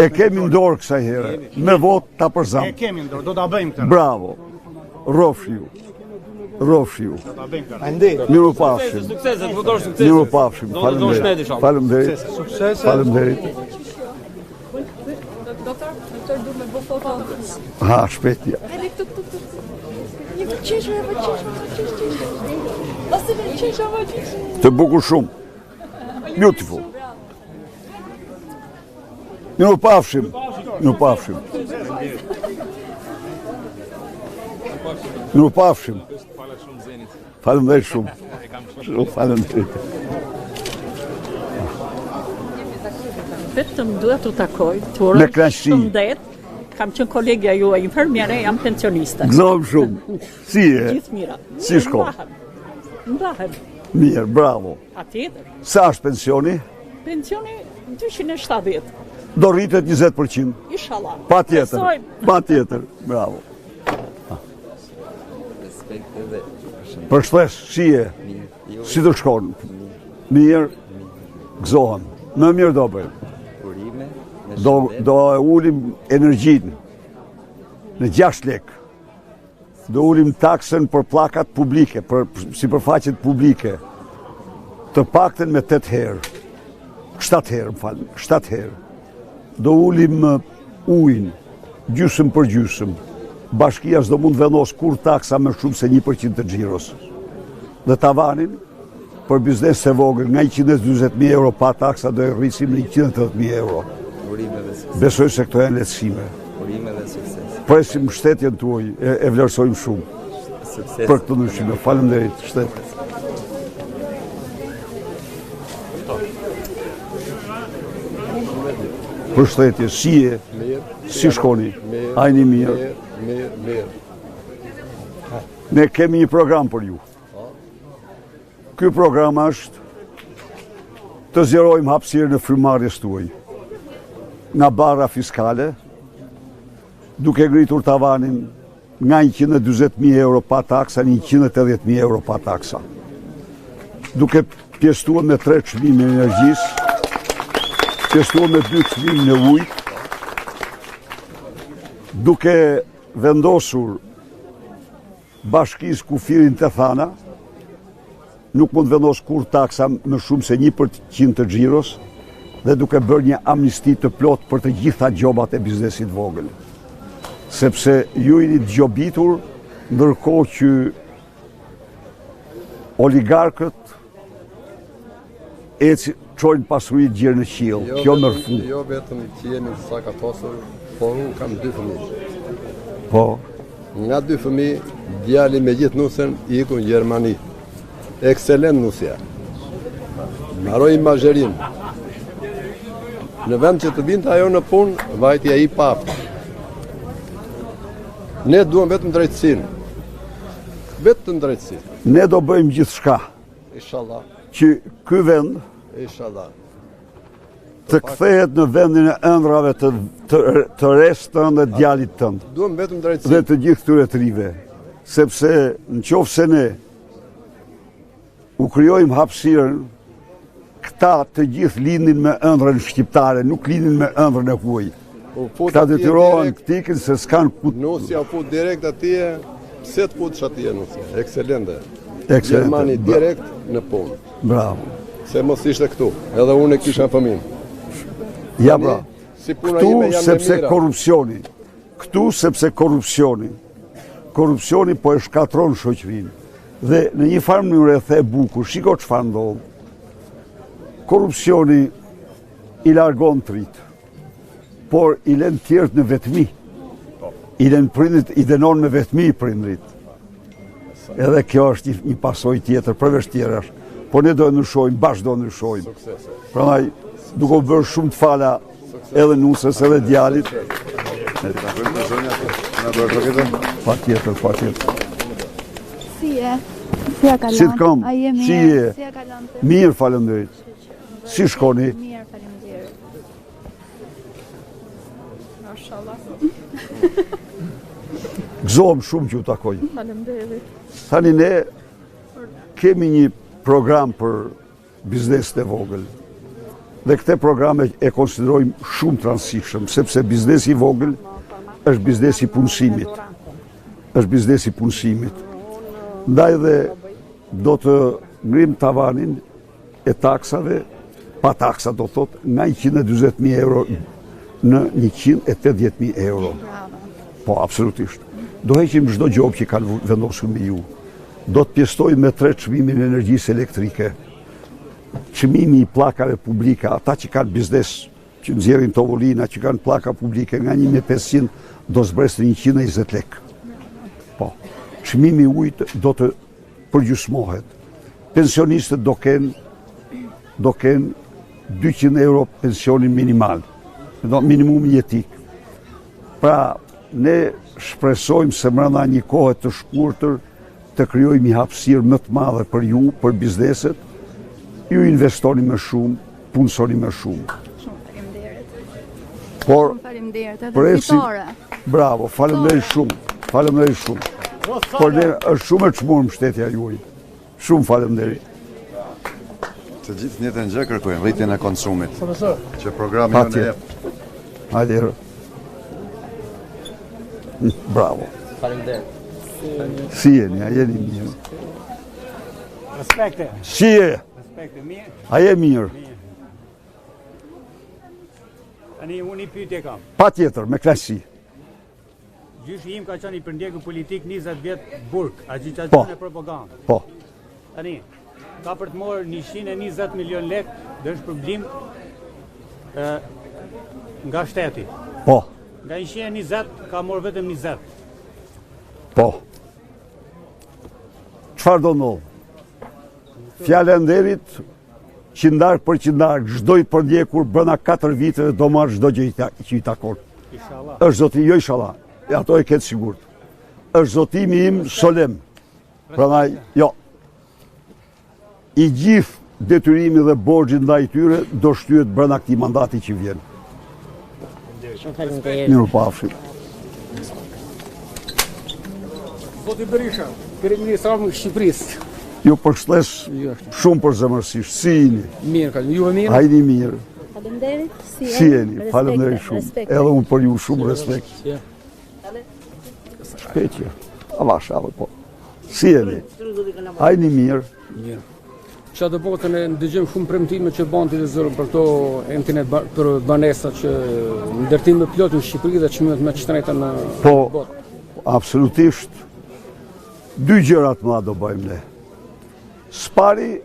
E kemi ndorë kësaj herë, me votë ta përzam. E kemi ndorë, do ta bëjmë këtë. Bravo, rofshiu. Miru pafshim. Miru pafshim, faleminderit. Faleminderit. Doktor, du me bë foto. Ha, shpetja. Edhe këtu. Një qeshë. Ose me qeshë. Të bukur shumë. Beautiful. Miru pafshim. Faleminderit shumë. Faleminderit. Vetëm duhet të takoj, të uroj shumë det. Kam qenë kolegja juaj infermiere, jam pensioniste. Gëzohem shumë. Si e? Gjithë mira. Si shko? Mbrahem. Mirë, bravo. Patjetër. Sa është pensioni? Pensioni 270. Do rritet 20%. Inshallah. Patjetër. Bravo. Përshlesh, si e? Si të shkon? Mirë. Gëzohem. Më mirë do bëjmë. Do e ulim energjin në 6 lek. Do ulim taksën për plakat publike, për sipërfaqet publike, të pakten me 8 herë. 7 herë. Do ulim ujin, gjysëm për gjysëm. Bashkia s'do mund vendos kur taksa më shumë se 1% të xhiros. Dhe tavanin për biznes e vogël nga 120.000 euro pa taksa do e rrisim në 180.000 euro. Besoj se këto janë lehtësime. Presim shtetjen tuaj, e vlerësojmë shumë. Për këtë ndryshime. Faleminderit, shtet. Përshëndetje, si e? Si shkoni? Ajni mirë. Mirë. Ne kemi një program për ju. Ky program është të zjerojmë hapësirën e frymarrjes tuaj nga barra fiskale, duke ngritur tavanin nga 140.000 euro pa taksa në 180.000 euro pa taksa. Duke pjestuar me 3 çmime në energjisë, pjestuar me 2 çmime në ujë, duke vendosur bashkisë kufirin të thana, nuk mund vendos kur taksa më shumë se 1% të xhiros, dhe duke bërë një amnisti të plot për të gjitha gjobat e biznesit vogël. Sepse ju jeni gjobitur, ndërkohë që oligarkët çojnë pasuritë gjerë në qiell. Kjo më rrëfund. Jo vetëm që jemi sakatosur, por unë kam 2 fëmijë. Po. Nga 2 fëmijë, djali me gjithë nusën iku në Gjermani. Ekselent nusja. Mbaroi mazherin. Në vend që të vinte ajo në punë, vajti ai pap. Ne duam vetëm drejtësinë. Vetëm drejtësinë. Ne do bëjmë gjithçka. Inshallah. Që ky vend Inshallah. të kthehet në vendin e ëndrave të restë tënd dhe djalit tënd. Duam vetëm drejtësinë. Dhe të gjithë këtyre të rive. Sepse nëse ne u krijojmë hapësirën, këta të gjithë lindin me ëndrën shqiptare, nuk lindin me ëndrën e huaj. Këta detyrohen këtikin se s'kan ku... Nusja u fut direkt atje, pse të futsh atje nusja? Ekselente. Ekselente. Gjermani direkt në punë. Bravo. Se mos ishte këtu, edhe unë e kisha fëmijë. Ja bra, si puna këtu ime janë sepse mira. korupcioni po e shkatron shoqërinë. Dhe në një farë mënyrë e the bukur, shiko çfarë ndodh. Korupcioni i largon trit, por i lën tjerët në vetmi. I lën prindrit, i dënon me vetmi prindrit. Edhe kjo është një pasojë tjetër përveç tjerash. Po ne do e ndryshojmë, bashkë do ndryshojmë. Prandaj, duke bërë shumë të fala edhe nusës edhe djalit. Patjetër. Si e? Si e kalon? Si të kam? A je mirë? Si e? Si e kalon? Mirë, faleminderit. Si shkoni? Mirë, faleminderit. Mashallah. Gëzohem shumë që ju takoj. Faleminderit. Tani ne kemi një program për biznesin e vogël. Dhe këte programe e konsiderojmë shumë të rëndësishëm, sepse biznesi i vogël është biznesi i punësimit. Është biznesi i punësimit. Ndaj dhe do të ngrim tavanin e taksave, pa taksa do thot, nga 120.000 euro në 180.000 euro. Po, absolutisht. Do heqim çdo gjop që kanë vendosur me ju. Do të pjestojmë me 3 çmimin e energjisë elektrike, çmimi i pllakave publike, ata që kanë biznes, që nxjerrin tovolina, që kanë pllaka publike, nga 1.500 do zbresë 120 lek. Po, çmimi i ujit do të përgjysmohet. Pensionistët do kenë 200 euro pensionin minimal, minimum jetik. Pra, ne shpresojmë se brenda një kohe të shkurtër të krijojmë një hapësirë më të madhe për ju, për bizneset, ju investoni më shumë, punësoni më shumë. Por, bravo, faleminderit shumë. Por ne është shumë e çmuar mbështetja juaj. Shumë faleminderit. Të gjithë njëtën gjë kërkojnë, rritjen e konsumit. Që programi jonë e jep. Hajde. Bravo. Faleminderit. Si jeni, a jeni mirë? Respekte. Si je? Respekte, mirë. A je mirë? Ani unë i pyetje kam. Pa tjetër, me klasi. Gjyshi im ka qenë i përndjekur politik 20 vjet burg, agitacion e propagandë. Po. Tani, ka për të morë 120 milion lek, dhe është problem nga shteti. Po. Nga 120 ka morë vetëm 20. Po. Çfarë do ndodh? Fjalënderit qindar për qindar, çdo i përndjekur brenda 4 viteve do marrë çdo gjë që i takon. Inshallah. Është zotimi, jo inshallah. Ato e ketë sigurt. Është zotimi im solemn. Prandaj, jo. I gjithë detyrimi dhe borxhi ndaj tyre do shtyhet brenda këtij mandati që vjen. Mirupafshim. Zoti Berisha, kryeministri i Shqipërisë. Ju përshles shumë përzemërsisht. Si jeni? Mirë, ka ju e mirë? Hajni mirë. Faleminderit. Si jeni? Faleminderit shumë. Edhe unë për ju shumë respekt. Shpejtje. Avash, po. Si jeni? Hajni mirë. Mirë. Qa të botën e ndëgjëm shumë premtime që banti dhe zërë për to internet për banesa që ndërtim me plot në Shqipëri dhe çmimet me çtreta në Po, absolutisht. 2 gjërat më do bëjmë ne. Spari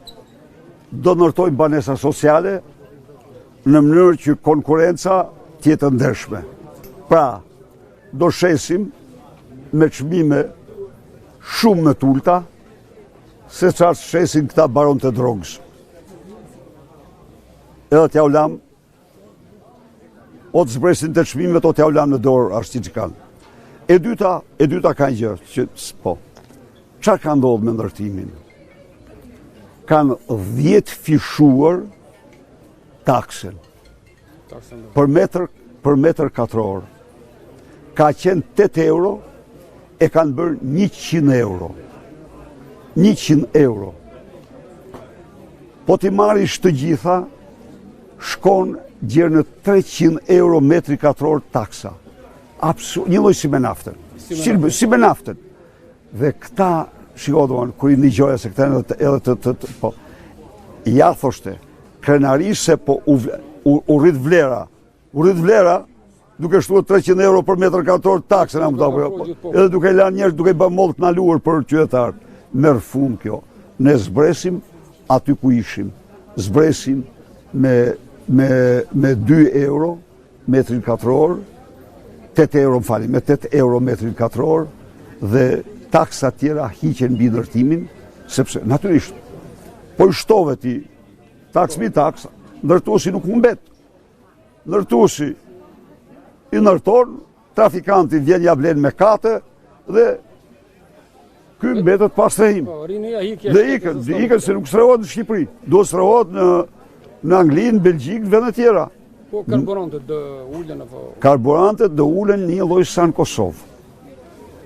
do ndërtojmë banesa sociale në mënyrë që konkurenca tjetë ndershme. Pra, do shesim me çmime shumë më të ulta se çfarë shesin këta baron të drogës. Edhe t'ja ulam, o të zbresin të çmimet, o t'ja ulam në dorë, ashtë që kanë. E dyta ka një gjë, që po, çfarë ka ndodhur me ndërtimin? Kanë 10 fishuar taksen për metër katror. Ka qenë 8 euro, e kanë bërë 100 euro. 100 euro. Po ti marrish të gjitha, shkon gjerë në 300 euro metri katror taksa. Një lloj si me naftën. Si me naftën. Dhe këta, shikodoan, kur i ndigjoja se këta edhe po, ja thoshte, krenarisht se po u rrit vlera. U rrit vlera, duke shtuar 300 euro për metër katror taksën, edhe duke lanë njerëz, duke bërë mollë të naluar për qytetarët. Merë fund kjo. Ne zbresim aty ku ishim. Zbresim me 2 euro metrin katror, 8 euro me 8 euro metrin katror, dhe taksa tjera hiqen mbi ndërtimin, sepse natyrisht, po i shtove ti taks mi taks, ndërtuesi nuk humbet. Ndërtuesi i ndërton, trafikanti vjen ja blen me kate dhe ky mbetet pa strehim. Dhe ikën se nuk strehohet në Shqipëri. Do strehohet në Angli, në Belgjik, në vende tjera. Po karburantet do ulen apo? Karburantet do ulen një lloj sa në Kosovë.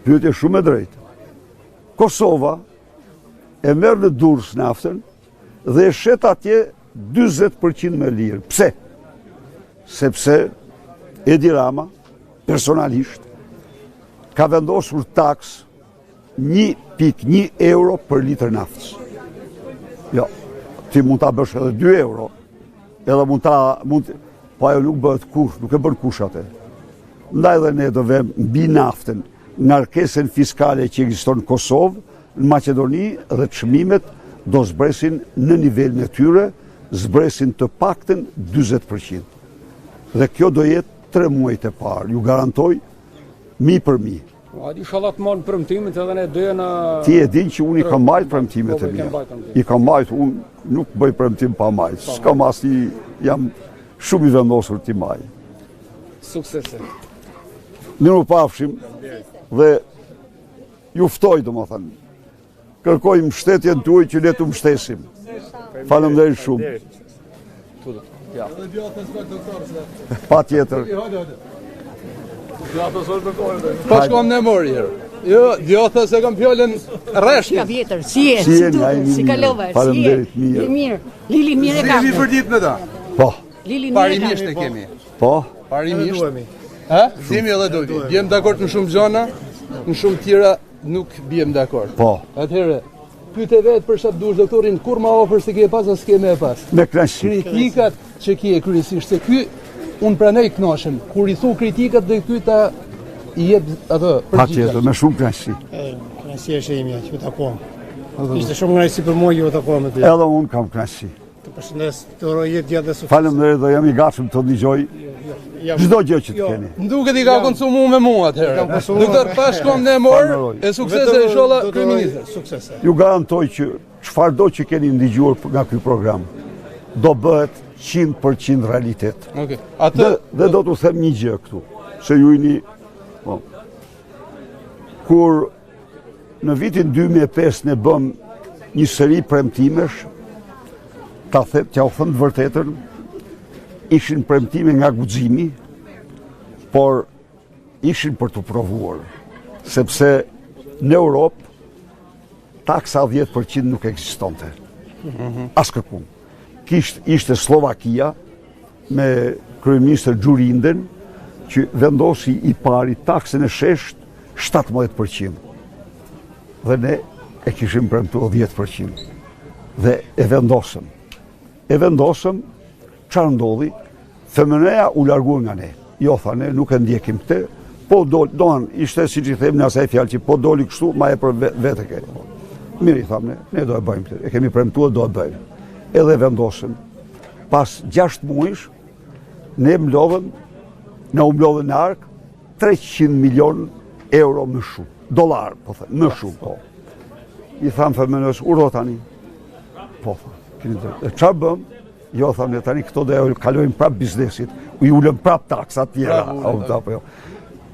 Pyetje shumë e drejtë. Kosova e merr në Durrës naftën dhe e shet atje 40% më lirë. Pse? Sepse Edi Rama, personalisht, ka vendosur taks 1.1 euro për litër naftës. Jo, ti mund ta bësh edhe 2 euro, edhe po ajo nuk bëhet kush, nuk e bën kush atë. Ndaj dhe ne do vëmë mbi naftën ngarkesën fiskale që ekziston në Kosovë, në Maqedoni dhe çmimet do zbresin në nivelin e tyre, zbresin të paktën 40%. Dhe kjo do jetë 3 muajt e parë, ju garantoj mi për mi. A di shallat marrë premtimet edhe ne doja na. Ti e din që unë i kam mbajt premtimet e mia. I kam mbajt, unë nuk bëj premtim pa mbajt. S'kam asnjë, jam shumë i vendosur ti mbaj. Suksese. Ne u pafshim dhe ju ftoj domethënë. Kërkoj mbështetjen tuaj që ne të mbështesim. Faleminderit shumë. Patjetër. Pa shkom në mori herë. Jo, djotha se kam fjalën rreshtë. Ka vjetër, si kalova, Faleminderit mirë. Mirë, Lili mirë e ka. Kemi përdit me ta. Po. Lili mirë e Parimisht ka. e kemi. Po. Parimisht. Jemi edhe dojti. Bjem dakord në shumë gjona, në shumë tjera nuk bjem dakord. Po. Atëherë, pyet e vetë për çfarë duhet doktorin, kur ma ofër se ke pas as ke më pas. Me kënaqësi. Kritikat që ke kryesisht se ky unë pranoj kënaqem. Kur i thu kritikat dhe ky ta i jep atë Patjetër, përgjigje. me shumë kënaqësi. Kënaqësia është e imja që u takojmë. Ishte shumë kënaqësi për mua që u takojmë me ty. Edhe unë kam kënaqësi. Të përshëndes, të uroj jetë gjatë dhe sukses. Faleminderit dhe jam i gatshëm të dëgjoj çdo gjë që të keni. Nduket i ka konsumuar me mua atëherë. Doktor, pa shkom në mor, e suksese inshallah kryeministër. Suksese. Ju garantoj që çfarëdo që keni ndëgjuar nga ky program do bëhet 100% realitet. Okej. Dhe do t'u them një gjë këtu, se ju jeni kur në vitin 2005 ne bëm një seri premtimesh, t'ja u them të vërtetën, ishin premtime nga guximi, por ishin për të provuar, sepse në Europë taksa 10% nuk ekzistonte. Askëku. Ishte Slovakia me kryeministër Xhurinden që vendosi i pari taksën e shesht 17%. Dhe ne e kishim premtuar 10%. Dhe e vendosëm. Çfarë ndodhi? Femeneja u largua nga ne. Jo, tha ne nuk e ndjekim këtë, po doan, ishte siç i them në asaj fjalë që po doli kështu, ma e për vete ke. Mirë i thamë ne do e bëjmë këtë. E kemi premtuar, do e bëjmë. Edhe vendosëm. Pas 6 muajsh, ne u mlodhën në ark 300 milion euro më shumë. Dollar, po thë, më shumë, po. I thamë femenës, uro tani. Po, e çfarë bëm? Jo, thamë, tani këto do e kalojmë prap biznesit, u ulëm prap taksat tjera.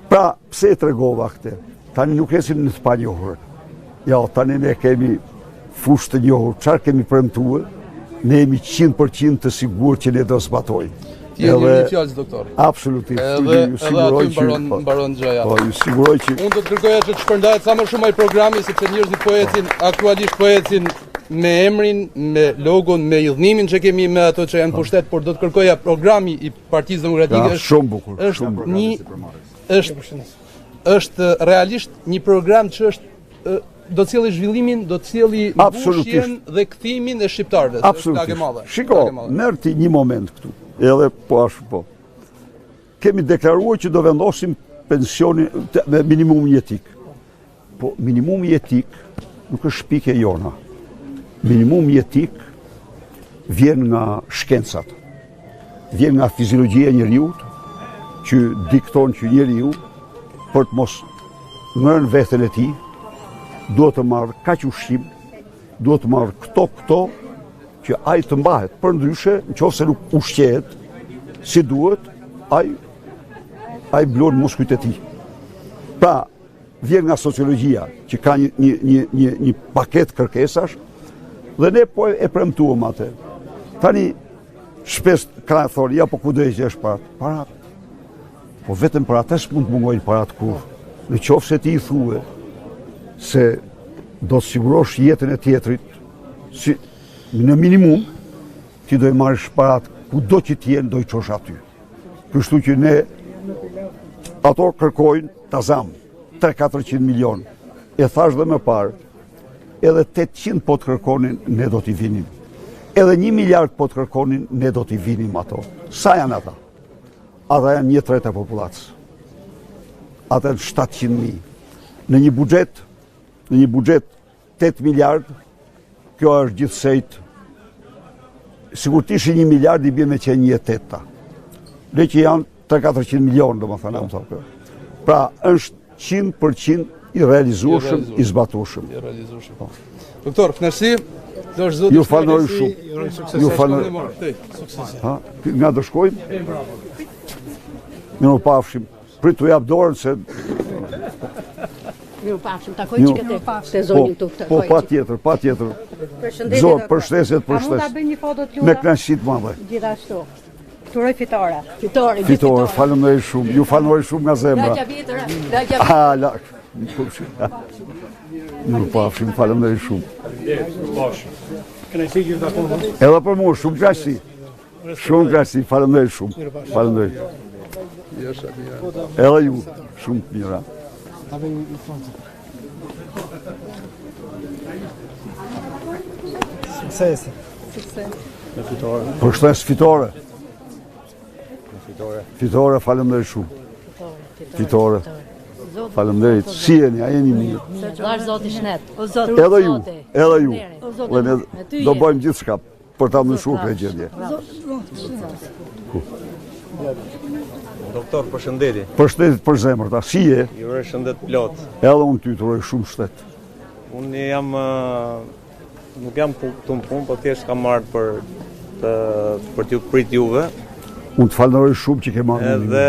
Pra, pse e tregova këtë? Tani nuk esim në të panjohur. Ja, tani ne kemi fushë të njohur, çfarë kemi premtuar, ne jemi 100% të sigurt që ne do zbatojmë. Ti je një fjalës doktor. Absolutisht. Edhe aty mbaron gjëja. Po, ju siguroj që unë do të kërkoja që të shpërndahet sa më shumë ai programi, sepse njerëzit po ecin, aktualisht po ecin me emrin, me logon, me hidhnimin që kemi me ato që janë pushtet, por do të kërkoja programi i Partisë Demokratike është shumë bukur. Është realisht një program që është do të cilë zhvillimin, do të cilë mbushjen dhe kthimin e shqiptarëve. Absolutisht. Shiko, merr ti një moment këtu. Edhe po ashtu po. Kemi deklaruar që do vendosim pensionin me minimum jetik. Po minimum jetik nuk është pikë e jona. Minimum jetik vjen nga shkencat. Vjen nga fiziologjia e njeriut, që dikton që njeriu për të mos ngrënë veten e tij, duhet të marrë kaq ushqim, duhet të marrë këto që ai të mbahet. Përndryshe, nëse nuk ushqehet si duhet, ai blon muskujt e tij. Pra, vjen nga sociologjia që ka një paketë kërkesash dhe ne po e premtuam atë. Tani shpesh ka thonë, ja po ku do e gjesh parat? Po vetëm për atë s'mund të mungojnë parat kur. Në qoftë se ti i thue se do të sigurosh jetën e tjetrit në minimum, ti do i marrësh parat, ku do që t'jenë, do i qosh aty. Kështu që ne, ato kërkojnë të zamë, 300-400 milion. E thash dhe më parë, edhe 800 po të kërkonin, ne do t'i vinim. Edhe 1 miliard po të kërkonin, ne do t'i vinim ato. Sa janë ata? Ata janë 1/3 e popullatës. Ata janë 700.000. Në një buxhet 8 miliard, kjo është gjithsejt, sigur t'ishe 1 miliard i bje me qenë 1/8. Ne që janë 300-400 milion, do më thënë. Pra, është 100% i realizueshëm, i zbatueshëm. Doktor, kënaqësi. Ju falenderoj shumë. Ju falenderoj. Nga do shkojmë? Mirë pafshim. Prit t'u jap dorën se Mirë pafshim, takoj çike te zonin këtu. Po patjetër. Zot, përshëndetje. A mund ta bëj një foto t'ju? Me kënaqësi të madhe. Gjithashtu. Turoj fitore. Fitore, falenderoj shumë. Ju falenderoj shumë nga zemra. Lagja vjetër, Mirë pafshim, falenderoj shumë. Kënaqësi gjithashtu. Edhe për mua shumë kënaqësi. Shumë kënaqësi, falenderoj shumë. Falenderoj. Edhe ju, shumë të mira. Sukses. Përshtes fitore. Fitore, falenderoj shumë. Fitore. Faleminderit. Si jeni, a jeni mirë? Lash zoti shnet. Edhe ju. Dhe ne do bëjmë gjithçka për ta ndryshuar këtë gjendje. Doktor, përshëndetje. Përshëndetje për zemër, ta si je? Ju uroj shëndet plot. Edhe unë ty të uroj shumë shtet. Unë jam nuk jam këtu në punë, po thjesht kam marrë për t'ju prit juve. Unë të falenderoj shumë që ke marrë. Edhe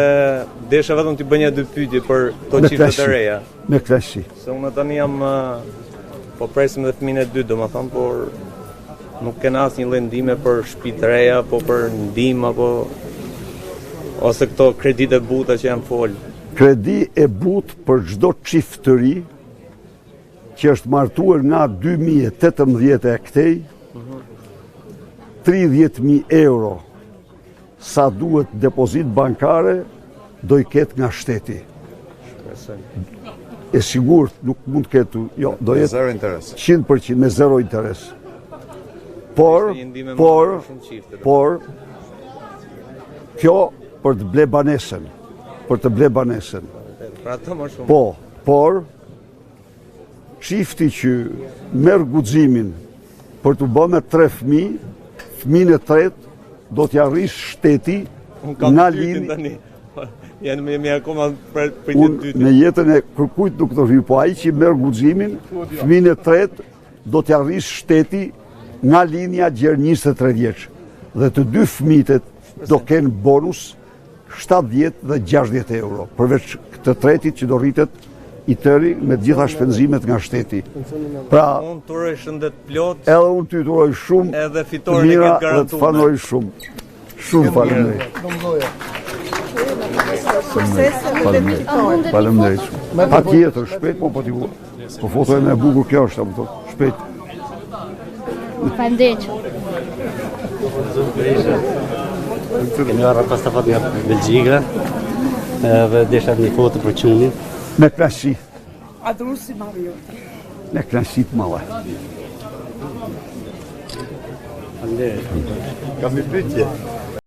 desha vetëm t'i bëj një dy pyetje për to çiftet e reja. Me kënaqësi. Se unë tani jam po presim edhe fëmijën e dytë, domethënë, por nuk kena asnjë lloj ndihme për shtëpi të reja, po për ndihmë apo ose këto kredite buta që janë fol. Kredi e but për çdo çift të ri që është martuar nga 2018 e këtej, 30.000 euro sa duhet depozit bankare do i ketë nga shteti. E sigurt nuk mund të ketë, jo, do jetë 0 interes. 100% me 0 interes. Por kjo për të ble banesën. Pra ato më shumë. Po, por çifti që merr guximin për të bërë me 3 fëmijë, fëmijën e tretë do t'ja rrish shteti nga linja. Janë me akoma për të dytë. Në jetën e kërkujt nuk të rri, po ai që merr guximin, fëmijën e tretë do t'ja rrish shteti nga linja gjerë 23 vjeç. Dhe të dy fëmijët do kenë bonus 70 dhe 60 euro, përveç këtë tretit që do rritet i tëri me gjitha shpenzimet nga shteti. Pra, unë të uroj shëndet plot. Edhe unë ty të uroj shumë. Edhe fitoren e këtë garantuar. Dhe të fanoj shumë. Shumë faleminderit. Faleminderit shumë. Patjetër, shpejt, po fotojnë e bukur kjo është, apo shpejt. Faleminderit. Kemi arra pas të fatë nga Belgjika dhe desha një foto për qunin. Me kënaqësi. A dhurë si marrë jo? Me kënaqësi të madhe. Kam një pyetje.